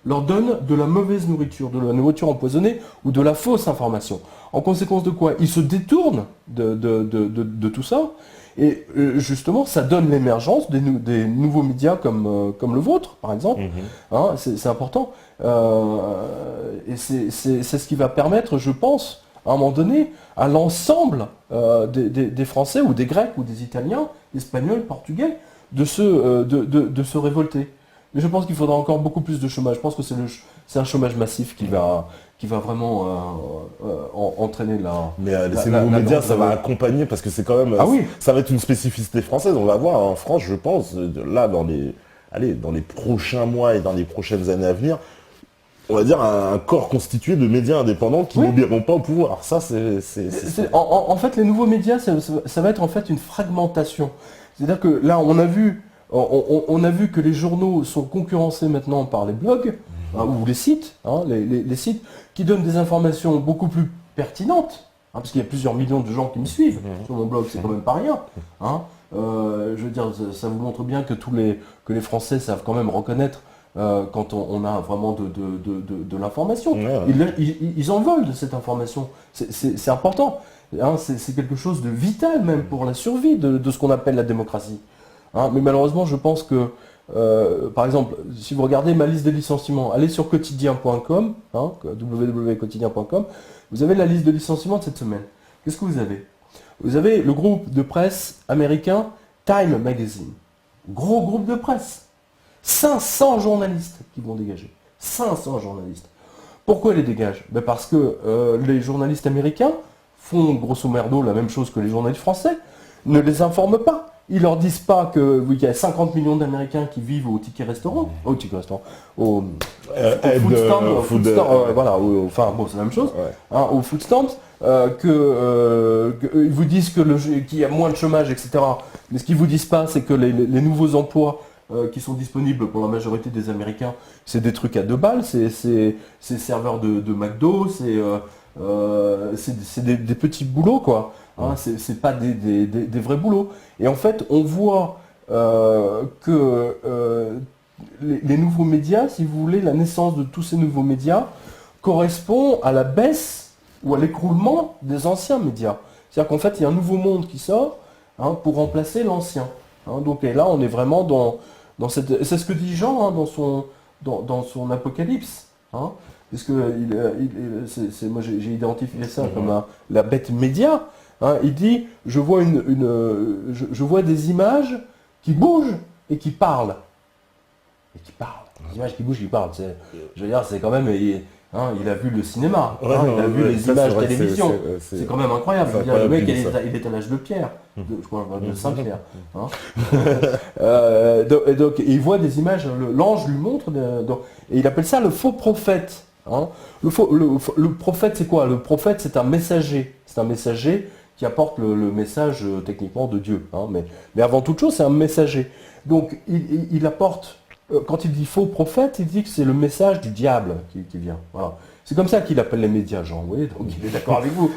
leur donnent de la mauvaise nourriture, de la nourriture empoisonnée ou de la fausse information. En conséquence de quoi, ils se détournent de tout ça, et justement, ça donne l'émergence des nouveaux médias comme le vôtre, par exemple. C'est important, et c'est ce qui va permettre, je pense, à un moment donné, à l'ensemble des Français ou des Grecs ou des Italiens, Espagnols, Portugais, de se révolter. Mais je pense qu'il faudra encore beaucoup plus de chômage. Je pense que c'est un chômage massif qui va vraiment entraîner la... Mais ces nouveaux médias, ça va accompagner, parce que c'est quand même... ça va être une spécificité française. On va voir en France, je pense, là, dans les prochains mois et dans les prochaines années à venir, on va dire un corps constitué de médias indépendants qui n'obéiront pas au pouvoir. Ça, en fait, les nouveaux médias, ça va être en fait une fragmentation. C'est-à-dire que là, on a vu que les journaux sont concurrencés maintenant par les blogs, ou les sites, les sites qui donnent des informations beaucoup plus pertinentes, parce qu'il y a plusieurs millions de gens qui me suivent sur mon blog, c'est quand même pas rien. Je veux dire, ça vous montre bien que que les Français savent quand même reconnaître quand on a vraiment de l'information. Ils en veulent de cette information. C'est important. C'est quelque chose de vital même pour la survie de ce qu'on appelle la démocratie. Mais malheureusement, je pense que, par exemple, si vous regardez ma liste de licenciements, allez sur quotidien.com, www.quotidien.com, vous avez la liste de licenciements de cette semaine. Qu'est-ce que vous avez? Vous avez le groupe de presse américain Time Magazine. Gros groupe de presse. 500 journalistes qui vont dégager. 500 journalistes. Pourquoi ils les dégagent? Parce que les journalistes américains font grosso merdo la même chose que les journalistes français, ne les informent pas. Ils leur disent pas qu'il y a 50 millions d'Américains qui vivent au ticket restaurant, au food stand, voilà, enfin bon c'est la même chose, au food stand, ils vous disent qu'il y a moins de chômage, etc. Mais ce qu'ils vous disent pas, c'est que les nouveaux emplois qui sont disponibles pour la majorité des Américains, c'est des trucs à 2 balles, c'est serveurs de McDo, c'est des petits boulots quoi. C'est pas des vrais boulots. Et en fait, on voit que les nouveaux médias, si vous voulez, la naissance de tous ces nouveaux médias correspond à la baisse ou à l'écroulement des anciens médias. C'est-à-dire qu'en fait, il y a un nouveau monde qui sort pour remplacer l'ancien. Donc et là, on est vraiment dans cette... C'est ce que dit Jean dans son Apocalypse. Parce que moi j'ai identifié ça comme la bête média. Il dit, je vois des images qui bougent et qui parlent. Des images qui bougent, qui parlent. Je veux dire, c'est quand même... il a vu le cinéma, il a vu les images télévision. C'est quand même incroyable. Le mec, il est à l'âge de Pierre, je crois, de Saint-Pierre. Et donc, il voit des images, l'ange lui montre, et il appelle ça le faux prophète. Le prophète, c'est quoi? Le prophète, c'est un messager. C'est un messager qui apporte le message techniquement de Dieu. Mais avant toute chose, c'est un messager. Donc, il apporte... Quand il dit faux prophète, il dit que c'est le message du diable qui vient. Voilà. C'est comme ça qu'il appelle les médias, Jean. Vous voyez, donc il est d'accord avec vous.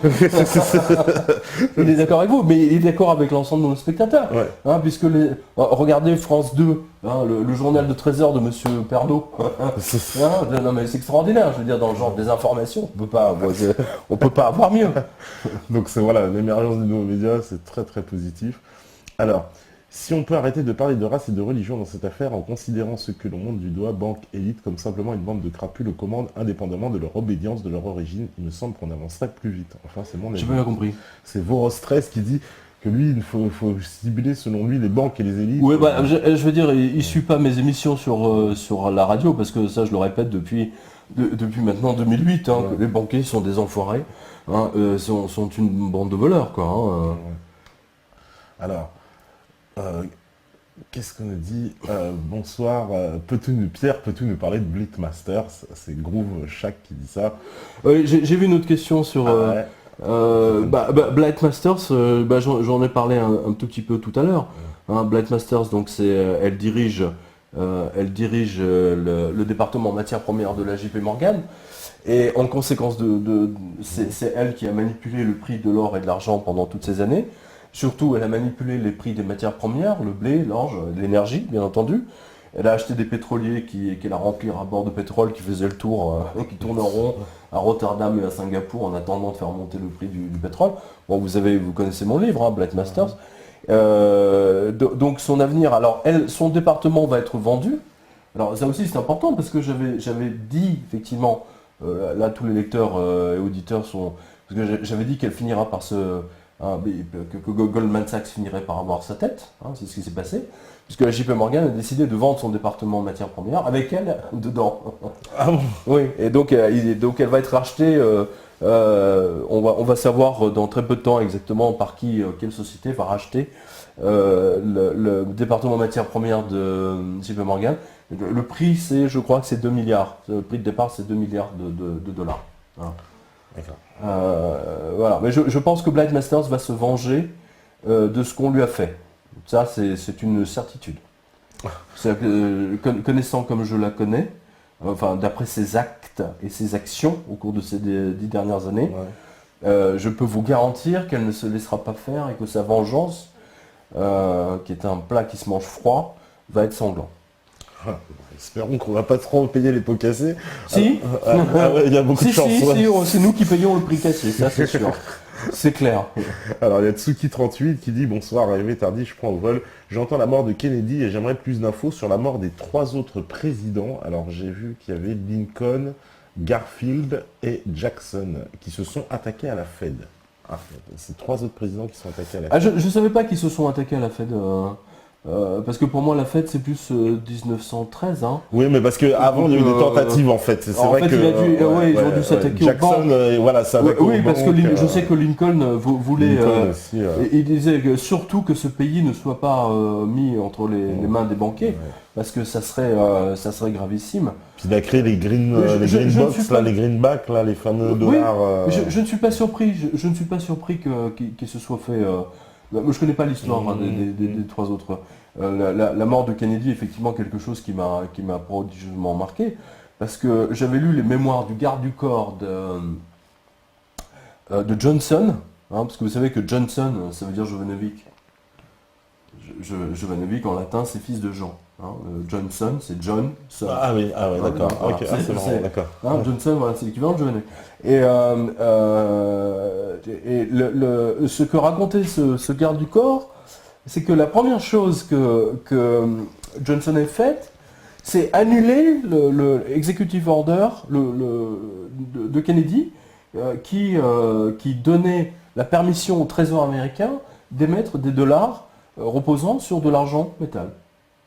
Il est d'accord avec vous, mais il est d'accord avec l'ensemble de nos spectateurs. Puisque regardez France 2, le journal de 13 heures de Monsieur Pernaut. Non mais c'est extraordinaire, je veux dire, dans le genre des informations, on peut pas avoir mieux. Donc c'est voilà, l'émergence des nouveaux médias, c'est très très positif. Alors, si on peut arrêter de parler de race et de religion dans cette affaire en considérant ce que l'on monte du doigt, banque, élite, comme simplement une bande de crapulles aux commandes, indépendamment de leur obédience, de leur origine, il me semble qu'on avancerait plus vite. Enfin, c'est mon avis. J'ai pas bien compris. C'est Vorostress qui dit que lui, il faut cibler selon lui les banques et les élites. Oui, je veux dire, il ne suit pas mes émissions sur la radio, parce que ça, je le répète depuis maintenant 2008, que les banquiers sont des enfoirés, sont une bande de voleurs, quoi. Alors... qu'est-ce qu'on a dit? Bonsoir, Pierre, peux-tu nous parler de Blitzmasters? C'est Groove Shack qui dit ça. J'ai vu une autre question sur Blitzmasters, j'en ai parlé un tout petit peu tout à l'heure. Blitzmasters, donc elle dirige le département matières premières de la JP Morgan. Et en conséquence c'est elle qui a manipulé le prix de l'or et de l'argent pendant toutes ces années. Surtout, elle a manipulé les prix des matières premières, le blé, l'orge, l'énergie, bien entendu. Elle a acheté des pétroliers qu'elle a remplis à bord de pétrole qui faisaient le tour, qui tournent en rond à Rotterdam et à Singapour en attendant de faire monter le prix du pétrole. Bon, vous connaissez mon livre, Blitzmasters. Donc son avenir, alors son département va être vendu. Alors ça aussi c'est important parce que j'avais dit, effectivement, là tous les lecteurs et auditeurs sont... Parce que j'avais dit qu'elle finira par se hein, mais que Goldman Sachs finirait par avoir sa tête, hein, c'est ce qui s'est passé, puisque la JP Morgan a décidé de vendre son département matières premières avec elle dedans. Ah bon? Oui, et donc elle va être rachetée, on va savoir dans très peu de temps exactement par qui, quelle société va racheter le département matières premières de JP Morgan. Le prix, je crois que c'est 2 milliards. Le prix de départ, c'est 2 milliards de dollars. Voilà. D'accord. Voilà. Mais je pense que Blind Masters va se venger de ce qu'on lui a fait. Ça, c'est une certitude. Connaissant comme je la connais, enfin d'après ses actes et ses actions au cours de ces 10 dernières années, je peux vous garantir qu'elle ne se laissera pas faire et que sa vengeance, qui est un plat qui se mange froid, va être sanglant. Espérons qu'on va pas trop payer les pots cassés. Si. Ouais, il y a beaucoup de chance. C'est nous qui payons le prix cassé, ça c'est sûr. C'est clair. Alors il y a Tsuki38 qui dit bonsoir, arrivé tardif, je prends au vol. J'entends la mort de Kennedy et j'aimerais plus d'infos sur la mort des 3 autres présidents. Alors j'ai vu qu'il y avait Lincoln, Garfield et Jackson qui se sont attaqués à la Fed. Ah, c'est 3 autres présidents qui sont attaqués à la Fed. Je ne savais pas qu'ils se sont attaqués à la Fed. Parce que pour moi la Fed c'est plus 1913 hein. Oui mais parce qu'avant il y a eu des tentatives en fait. C'est vrai que ils ont dû s'attaquer aux banques. Voilà, ça oui parce que je sais que Lincoln voulait aussi, il disait que surtout que ce pays ne soit pas mis entre les mains des banquiers parce que ça serait gravissime. Puis il a créé les green box là, les greenbacks là, les fameux dollars. Je ne suis pas surpris, je ne suis pas surpris qu'il se soit fait. Moi, je connais pas l'histoire des 3 autres. La mort de Kennedy est effectivement quelque chose qui m'a prodigieusement marqué, parce que j'avais lu les mémoires du garde du corps de Johnson, hein, parce que vous savez que Johnson, ça veut dire Jovanovic. Jovanovic en latin, c'est fils de Jean. Hein. Johnson, c'est John. Son. Ah oui, d'accord. Voilà. Okay. C'est marrant, d'accord. Hein, Johnson, voilà, c'est l'équivalent de Jovanovic. Et ce que racontait ce garde du corps, c'est que la première chose que Johnson ait faite, c'est annuler le executive order de Kennedy qui donnait la permission au Trésor américain d'émettre des dollars reposant sur de l'argent métal.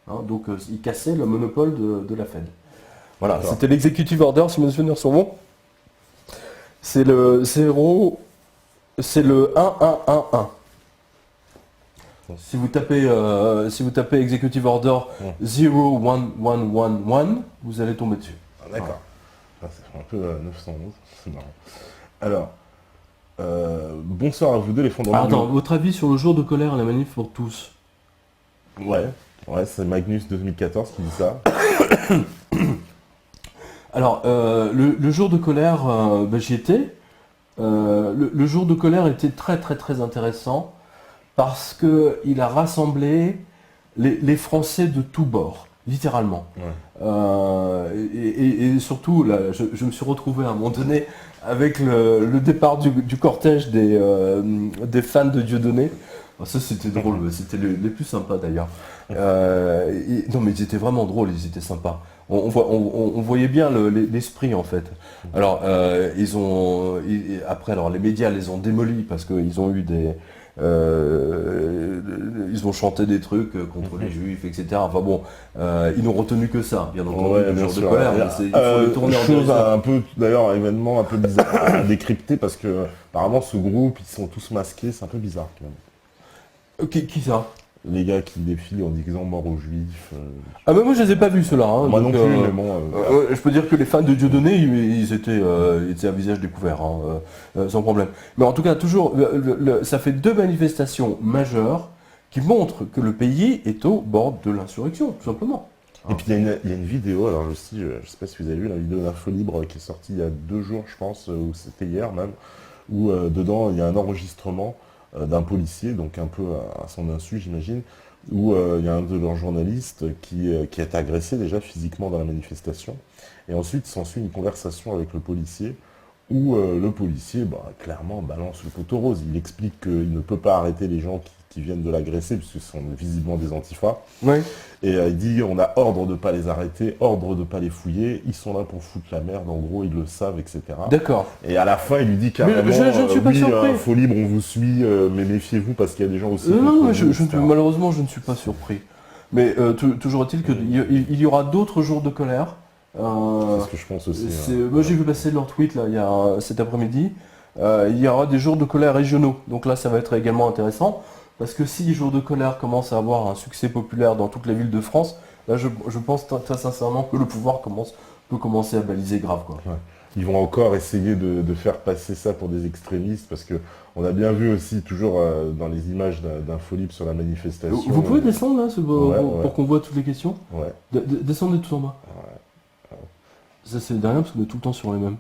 Hein, donc il cassait le monopole de la Fed. Voilà, c'était l'executive order, si mes souvenirs sont bons. C'est le 0, c'est le 1111. Si vous tapez executive order 01111, vous allez tomber dessus. Ah, d'accord. Ah, ça fait un peu 911, c'est marrant. Alors, bonsoir à vous deux les fondements. Attends, votre avis sur le jour de colère et la manif pour tous? Ouais, c'est Magnus 2014 qui dit ça. Alors, le jour de colère, j'y étais. Le jour de colère était très très très intéressant parce qu'il a rassemblé les Français de tous bords, littéralement. Ouais. Et surtout, là, je me suis retrouvé à un moment donné avec le départ du cortège des fans de Dieudonné. Alors ça c'était drôle, c'était les plus sympas d'ailleurs. Non mais ils étaient vraiment drôles, ils étaient sympas. On voyait bien l'esprit en fait. Alors après les médias les ont démolis parce qu'ils ont eu ils ont chanté des trucs contre les juifs, etc. Enfin bon, ils n'ont retenu que ça, bien entendu, le jour de colère. Il faut le tourner en chose un peu, d'ailleurs, un événement un peu bizarre à décrypter parce que apparemment ce groupe, ils sont tous masqués, c'est un peu bizarre quand même. Qui ça? Les gars qui défilent en disant mort aux juifs. Ah bah moi je les ai pas vus ceux-là. Hein, moi donc, non plus, mais bon. Je peux dire que les fans de Dieudonné, ils étaient à visage découvert, hein, sans problème. Mais en tout cas, toujours, ça fait 2 manifestations majeures qui montrent que le pays est au bord de l'insurrection, tout simplement. Et puis il y a une vidéo, alors je sais pas si vous avez vu la vidéo d'Info Libre qui est sortie il y a 2 jours, je pense, ou c'était hier même, où dedans il y a un enregistrement d'un policier, donc un peu à son insu j'imagine, où il y a un de leurs journalistes qui est agressé déjà physiquement dans la manifestation, et ensuite s'ensuit une conversation avec le policier, où le policier clairement balance le poteau rose, il explique qu'il ne peut pas arrêter les gens qui viennent de l'agresser, puisque ce sont visiblement des antifas. Oui. Et il dit on a ordre de pas les arrêter, ordre de pas les fouiller, ils sont là pour foutre la merde, en gros ils le savent, etc. D'accord. Et à la fin il lui dit carrément je ne suis pas oui, surpris. Info Libre on vous suit, mais méfiez-vous parce qu'il y a des gens aussi. Non, mais malheureusement je ne suis pas surpris. Mais toujours est-il qu'il y aura d'autres jours de colère. C'est ce que je pense aussi. Moi j'ai vu passer leur tweet là, cet après-midi. Il y aura des jours de colère régionaux. Donc là ça va être également intéressant. Parce que si les jours de colère commencent à avoir un succès populaire dans toutes les villes de France, là je pense très sincèrement que le pouvoir peut commencer à baliser grave, quoi. Ouais. Ils vont encore essayer de faire passer ça pour des extrémistes, parce que on a bien vu aussi toujours dans les images d'Info Libre sur la manifestation. Vous pouvez descendre là pour qu'on voit toutes les questions. Ouais. Descendez tout en bas. Ouais. Ça c'est derrière parce qu'on est tout le temps sur les mêmes.